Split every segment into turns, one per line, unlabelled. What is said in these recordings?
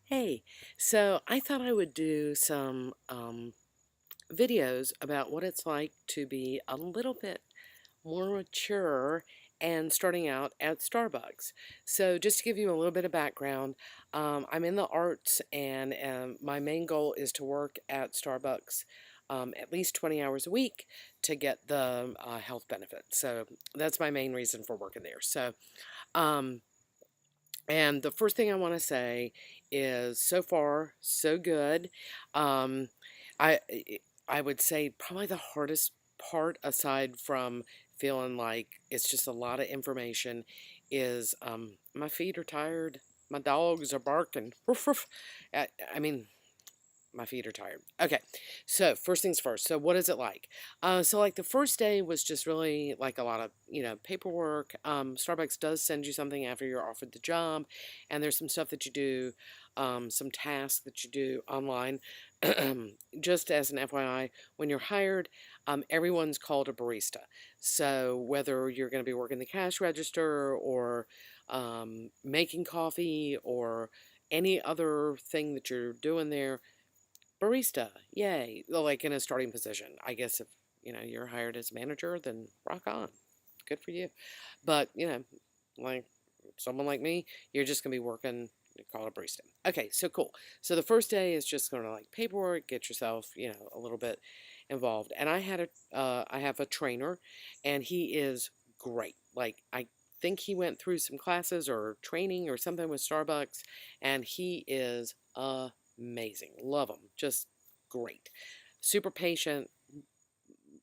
Hey, so I thought I would do some videos about what it's like to be a little bit more mature and starting out at Starbucks. So, just to give you a little bit of background, I'm in the arts, and my main goal is to work at Starbucks at least 20 hours a week to get the health benefits. So, that's my main reason for working there. Um, and the first thing I want to say is so far, so good. Um, I I would say probably the hardest part, aside from feeling like it's just a lot of information, is my feet are tired. My dogs are barking. Ruff, ruff. I mean, my feet are tired. Okay, so first things first. So what is it like? So like the first day was just really like a lot of paperwork. Starbucks does send you something after you're offered the job, and there's some stuff that you do, some tasks that you do online. Just as an FYI, when you're hired, everyone's called a barista. So whether you're going to be working the cash register or making coffee or any other thing that you're doing there, barista, yay. Well, like in a starting position. I guess if, you're hired as manager, then rock on. Good for you. But, like someone like me, you're just going to be working, call it a barista. Okay, so cool. So the first day is just going to like paperwork, get yourself, a little bit involved. And I have a trainer, and he is great. Like, I think he went through some classes or training or something with Starbucks, and he is amazing. Love him. Just great. Super patient,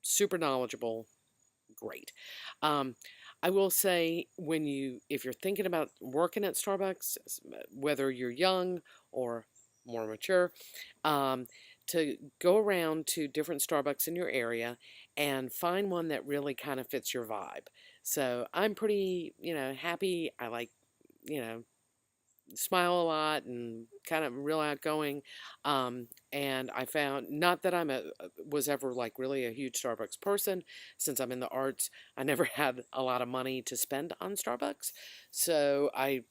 super knowledgeable, great. Um, I will say, if you're thinking about working at Starbucks, whether you're young or more mature, um, to go around to different Starbucks in your area and find one that really kind of fits your vibe. So I'm pretty, happy. I like, you know, smile a lot and kind of real outgoing. And I found, not that was ever like really a huge Starbucks person, since I'm in the arts. I never had a lot of money to spend on Starbucks, so I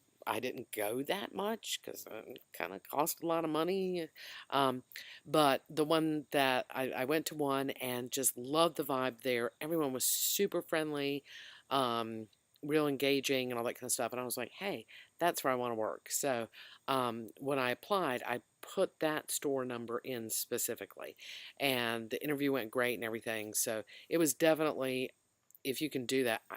didn't go that much because it kind of cost a lot of money. Um, but the one that I went to one and just loved the vibe there. Everyone was super friendly, um, real engaging, and all that kind of stuff. And I was like, hey, that's where I want to work. So when I applied, I put that store number in specifically, and the interview went great and everything. So it was definitely, if you can do that, I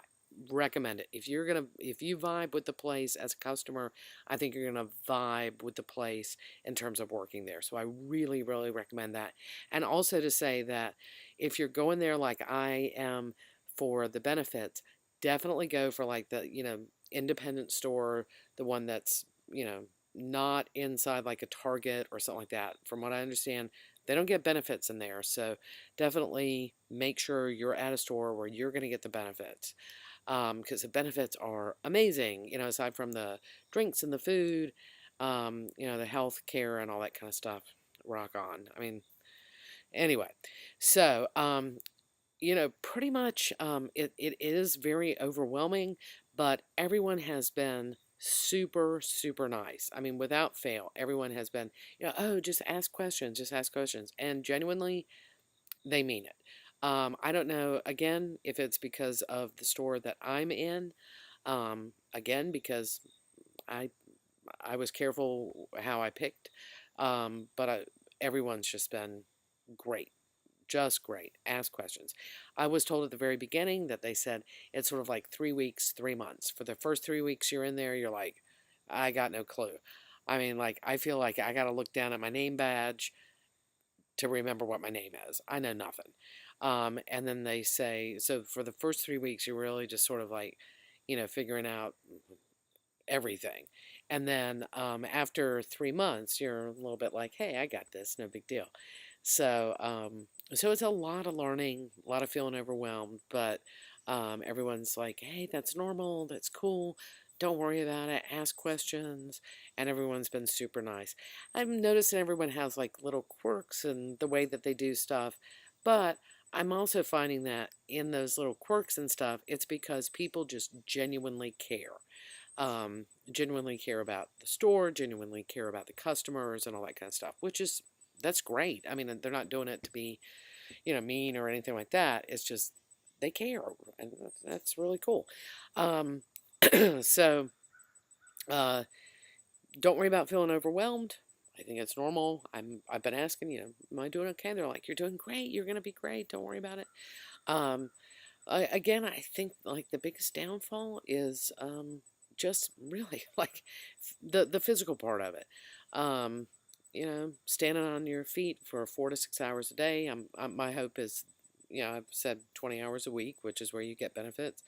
recommend it. If you vibe with the place as a customer, I think you're gonna vibe with the place in terms of working there. So I really, really recommend that. And also to say that if you're going there like I am for the benefits, definitely go for like the independent store, the one that's not inside like a Target or something like that. From what I understand, they don't get benefits in there. So definitely make sure you're at a store where you're going to get the benefits, because the benefits are amazing. Aside from the drinks and the food, the health care and all that kind of stuff. Rock on. I mean, anyway, so pretty much, it is very overwhelming, but everyone has been super, super nice. I mean, without fail, everyone has been, oh, just ask questions. And genuinely, they mean it. I don't know, again, if it's because of the store that I'm in. Again, because I I was careful how I picked, but everyone's just been great, just great. Ask questions. I was told at the very beginning that they said it's sort of like 3 weeks, 3 months. For the first 3 weeks you're in there, you're like, I got no clue. I mean, like, I feel like I got to look down at my name badge to remember what my name is. I know nothing. And then they say, so for the first 3 weeks, you're really just sort of like, figuring out everything. And then after 3 months, you're a little bit like, hey, I got this, no big deal. So it's a lot of learning, a lot of feeling overwhelmed, but everyone's like, hey, that's normal, that's cool. Don't worry about it. Ask questions, and everyone's been super nice. I've noticed that everyone has like little quirks in the way that they do stuff, but I'm also finding that in those little quirks and stuff, it's because people just genuinely care. genuinely care about the store, genuinely care about the customers and all that kind of stuff, that's great. I mean, they're not doing it to be, mean or anything like that. It's just they care, and that's really cool. Um, so don't worry about feeling overwhelmed. I think it's normal. I've been asking, am I doing okay? They're like, you're doing great. You're gonna be great. Don't worry about it. Um, again, I think like the biggest downfall is just really like the physical part of it. Um, standing on your feet for 4 to 6 hours a day. My hope is, I've said 20 hours a week, which is where you get benefits.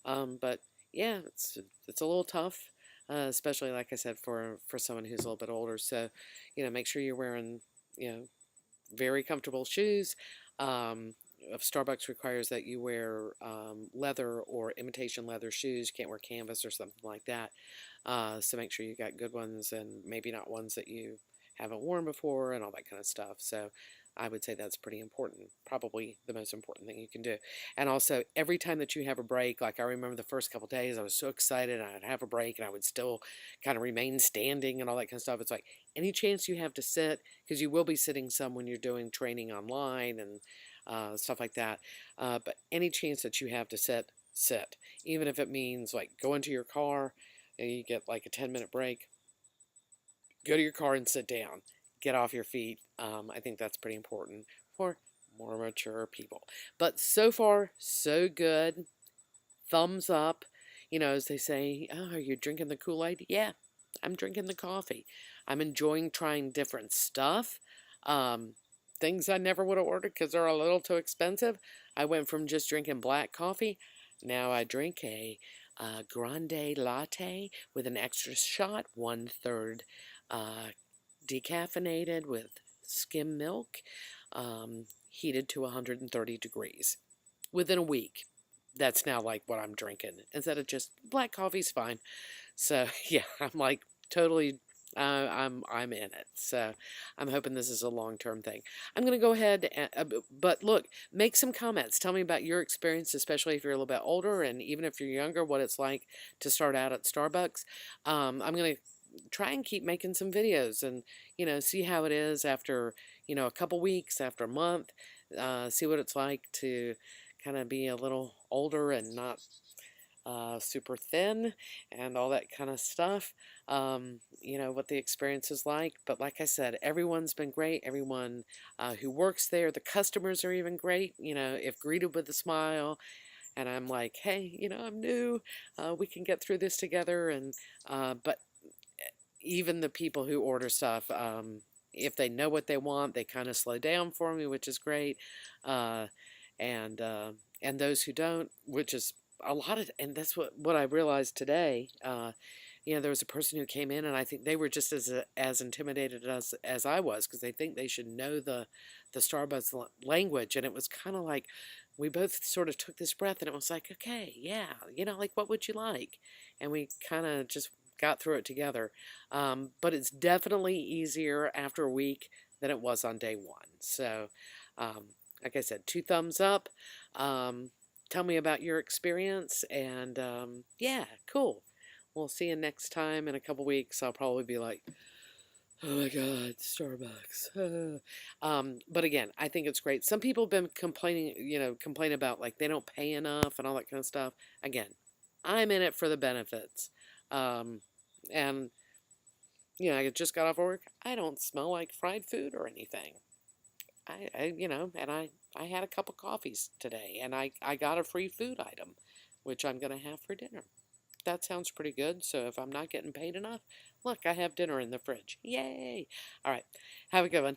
But yeah, it's a little tough, especially like I said for someone who's a little bit older. So, make sure you're wearing, very comfortable shoes. Starbucks requires that you wear leather or imitation leather shoes. You can't wear canvas or something like that. So make sure you got good ones and maybe not ones that you haven't worn before and all that kind of stuff. So I would say that's pretty important, probably the most important thing you can do. And also, every time that you have a break, like I remember the first couple days, I was so excited, and I'd have a break, and I would still kind of remain standing and all that kind of stuff. It's like any chance you have to sit, because you will be sitting some when you're doing training online and stuff like that. But any chance that you have to sit, sit. Even if it means like go into your car and you get like a 10-minute break, go to your car and sit down. Get off your feet. I think that's pretty important for more mature people. But so far, so good. Thumbs up. As they say, oh, are you drinking the Kool-Aid? Yeah, I'm drinking the coffee. I'm enjoying trying different stuff. Things I never would have ordered because they're a little too expensive. I went from just drinking black coffee. Now I drink a grande latte with an extra shot, 1/3 decaffeinated with skim milk, heated to 130 degrees. Within a week, that's now like what I'm drinking. Instead of just black coffee's fine. So yeah, I'm like totally, I'm in it. So I'm hoping this is a long-term thing. I'm gonna go ahead and, but look, make some comments. Tell me about your experience, especially if you're a little bit older, and even if you're younger, what it's like to start out at Starbucks. I'm gonna try and keep making some videos and see how it is after a couple weeks, after a month, see what it's like to kind of be a little older and not super thin and all that kind of stuff. What the experience is like. But like I said, everyone's been great. Everyone who works there, the customers are even great, if greeted with a smile. And I'm like, hey, I'm new, we can get through this together. And but even the people who order stuff, if they know what they want, they kind of slow down for me, which is great. Uh, and those who don't, which is a lot of, and that's what I realized today. There was a person who came in, and I think they were just as intimidated as I was, because they think they should know the Starbucks language, and it was kind of like we both sort of took this breath, and it was like, okay, yeah, like what would you like, and we kind of just got through it together. But it's definitely easier after a week than it was on day one. So, like I said, 2 thumbs up. Tell me about your experience, and yeah, cool. We'll see you next time in a couple weeks. I'll probably be like, oh my God, Starbucks. But again, I think it's great. Some people have been complain about like they don't pay enough and all that kind of stuff. Again, I'm in it for the benefits. And I just got off work. I don't smell like fried food or anything. And I had a couple coffees today, and I got a free food item, which I'm going to have for dinner. That sounds pretty good. So if I'm not getting paid enough, look, I have dinner in the fridge. Yay! All right. Have a good one.